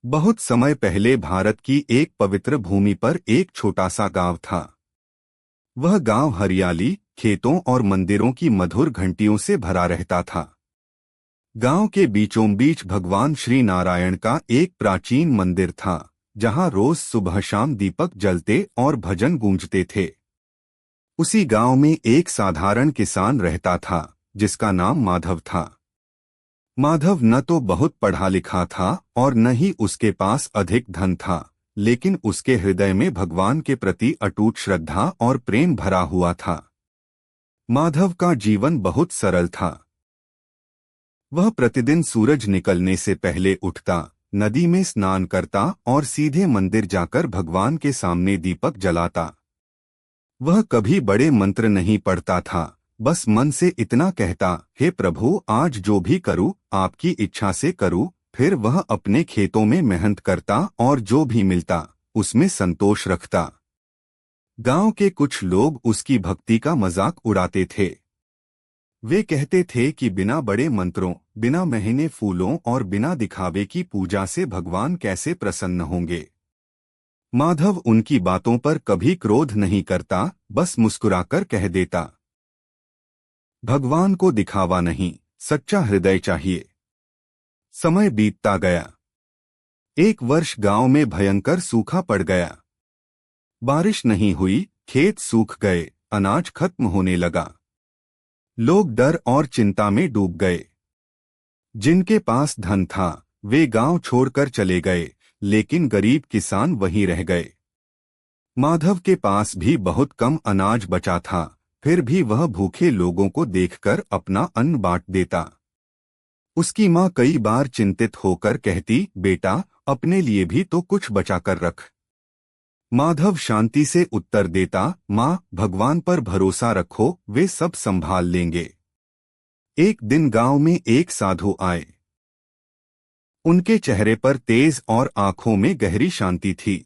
बहुत समय पहले भारत की एक पवित्र भूमि पर एक छोटा सा गांव था। वह गांव हरियाली, खेतों और मंदिरों की मधुर घंटियों से भरा रहता था। गांव के बीचों बीच भगवान श्री नारायण का एक प्राचीन मंदिर था, जहां रोज सुबह शाम दीपक जलते और भजन गूंजते थे। उसी गांव में एक साधारण किसान रहता था, जिसका नाम माधव था। माधव न तो बहुत पढ़ा लिखा था और न ही उसके पास अधिक धन था, लेकिन उसके हृदय में भगवान के प्रति अटूट श्रद्धा और प्रेम भरा हुआ था। माधव का जीवन बहुत सरल था। वह प्रतिदिन सूरज निकलने से पहले उठता, नदी में स्नान करता और सीधे मंदिर जाकर भगवान के सामने दीपक जलाता। वह कभी बड़े मंत्र नहीं पढ़ता था, बस मन से इतना कहता, हे प्रभु, आज जो भी करूं आपकी इच्छा से करूं। फिर वह अपने खेतों में मेहनत करता और जो भी मिलता उसमें संतोष रखता। गांव के कुछ लोग उसकी भक्ति का मजाक उड़ाते थे। वे कहते थे कि बिना बड़े मंत्रों, बिना महीने फूलों और बिना दिखावे की पूजा से भगवान कैसे प्रसन्न होंगे। माधव उनकी बातों पर कभी क्रोध नहीं करता, बस मुस्कुराकर कह देता, भगवान को दिखावा नहीं, सच्चा हृदय चाहिए। समय बीतता गया। एक वर्ष गांव में भयंकर सूखा पड़ गया। बारिश नहीं हुई, खेत सूख गए, अनाज खत्म होने लगा। लोग डर और चिंता में डूब गए। जिनके पास धन था वे गांव छोड़कर चले गए, लेकिन गरीब किसान वहीं रह गए। माधव के पास भी बहुत कम अनाज बचा था, फिर भी वह भूखे लोगों को देखकर अपना अन्न बांट देता। उसकी माँ कई बार चिंतित होकर कहती, बेटा, अपने लिए भी तो कुछ बचा कर रख। माधव शांति से उत्तर देता, माँ, भगवान पर भरोसा रखो, वे सब संभाल लेंगे। एक दिन गांव में एक साधु आए। उनके चेहरे पर तेज और आंखों में गहरी शांति थी।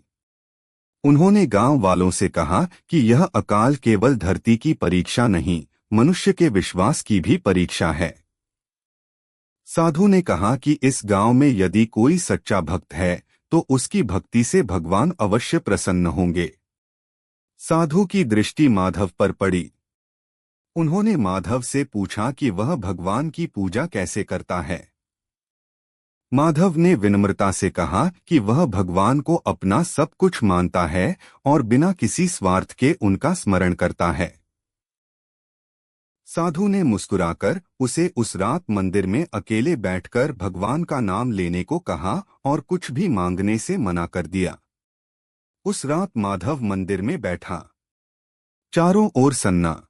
उन्होंने गांव वालों से कहा कि यह अकाल केवल धरती की परीक्षा नहीं, मनुष्य के विश्वास की भी परीक्षा है। साधु ने कहा कि इस गांव में यदि कोई सच्चा भक्त है तो उसकी भक्ति से भगवान अवश्य प्रसन्न होंगे। साधु की दृष्टि माधव पर पड़ी। उन्होंने माधव से पूछा कि वह भगवान की पूजा कैसे करता है। माधव ने विनम्रता से कहा कि वह भगवान को अपना सब कुछ मानता है और बिना किसी स्वार्थ के उनका स्मरण करता है। साधु ने मुस्कुराकर उसे उस रात मंदिर में अकेले बैठकर भगवान का नाम लेने को कहा और कुछ भी मांगने से मना कर दिया। उस रात माधव मंदिर में बैठा। चारों ओर सन्ना